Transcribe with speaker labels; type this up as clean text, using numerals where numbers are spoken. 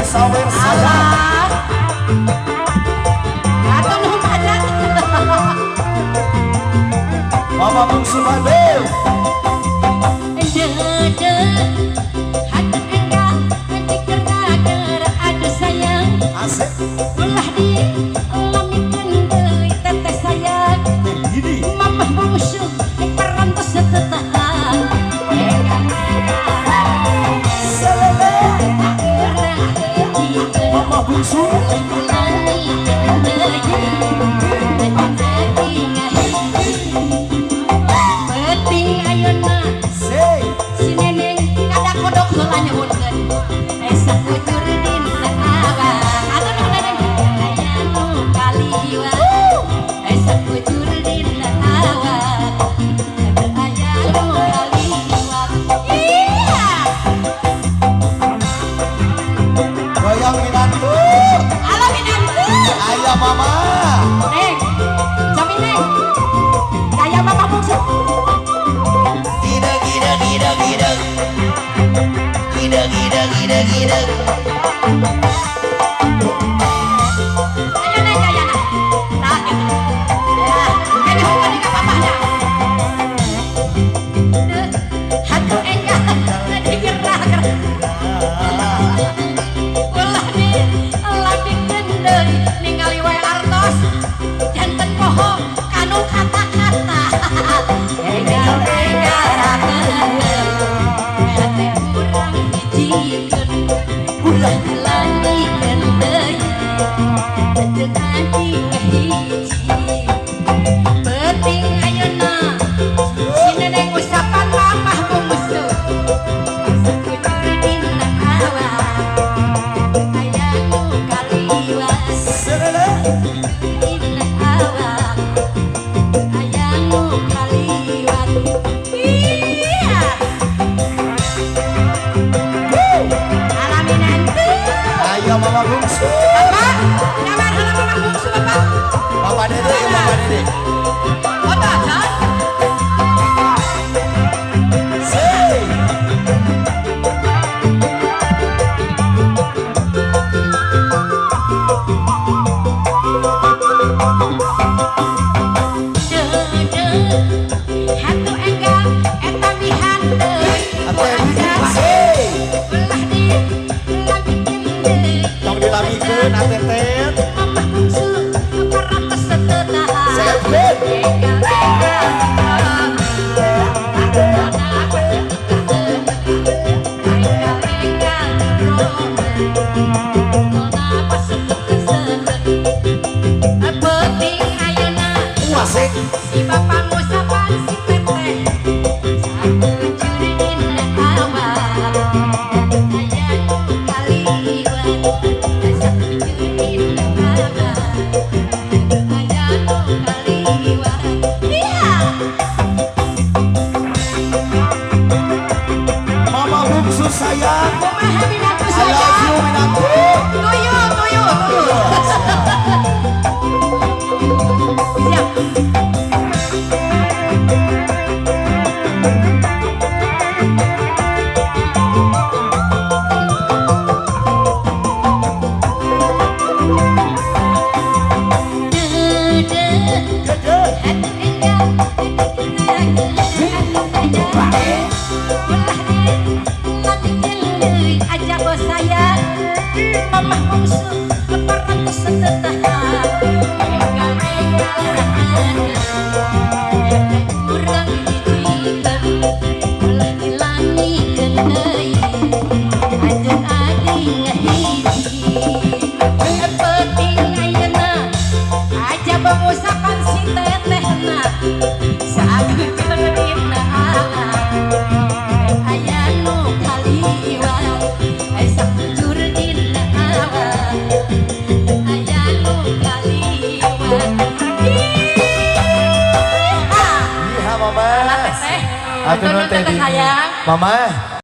Speaker 1: sawer sayang.
Speaker 2: Atau nuhun pajak.
Speaker 1: Mama bungsu Bandung. Asik.
Speaker 2: Ulah di lamikeun deui teteh sayang.
Speaker 1: Ini
Speaker 2: Mama bungsu parantos setetahan.
Speaker 1: Mama bungsu.
Speaker 2: Penting ayeuna
Speaker 1: Say.
Speaker 2: si neneng kada kodok heula nyebutkeun. Esa kucur dina awak. Atuh nu neneng aya nu kaliwat. Esa kucur dina awak. Aya nu kaliwat. Iya.
Speaker 1: Goyang minantu.
Speaker 2: Halo minantu.
Speaker 1: Ayah mama.
Speaker 2: Neng. Jamin neng. Kayak mama bungsu.
Speaker 1: Gida gida gida gida. Gida gida gida gida.
Speaker 2: Ayo neng kaya nak. Nah gitu. Ya, kayaknya bukan di papahnya. Aduh enggak. Digerah-gerah. Ulah di lamikeun deui ningali wae artos. Janten poho kanu kata-kata. Egar-egarakeun. Hate urang hijikeun. Ulah dilanikeun deui. Teu anjing hiji. Penting ayeuna si neneng usapan mamah bungsu. Sakucur dina awak. Aya nu kaliwat.
Speaker 1: Serele.
Speaker 2: Dina awak. Aya nu kaliwat. Iya. Alaminantu.
Speaker 1: Ayah mama bungsu.
Speaker 2: Bapak, nyamar heula mama bungsu Bapak.
Speaker 1: Bapak Dede ya Bapak Dede.
Speaker 2: Foto aja.
Speaker 1: Say.
Speaker 2: Hatu enggang eta mihan deui.
Speaker 1: Ateh bikin say.
Speaker 2: Ulah di lamikeun deui.
Speaker 1: Tong dilamikeun atetet.
Speaker 2: Mamah bungsu parantos setetahan.
Speaker 1: Sehat.
Speaker 2: Penting ayeuna
Speaker 1: Asik.
Speaker 2: si bapak ngusapan si teteh. Sakucur dina awak. Aya nu kaliwat. Sakucur dina awak. Aya nu kaliwat. Iya.
Speaker 1: Mama bungsu sayang.
Speaker 2: Kumaha minantu
Speaker 1: I
Speaker 2: saya?
Speaker 1: love you minantu.
Speaker 2: Tuyul, tuyul, tuyul. Siap. Aja bos sayang, mamah bungsu keparantos setetahan. Urang hijikeun, ulah dilanikeun deui. Ajeun ading hiji. Penting ayeuna aja bangusapan si tetehna. Sakucur dina awak. Aya nu kaliwat. Sakucur dina awak. Aya nu kaliwat.
Speaker 1: Iya mama.
Speaker 2: Teteh.
Speaker 1: Atuh nu teh
Speaker 2: Teteh sayang.
Speaker 1: Mama.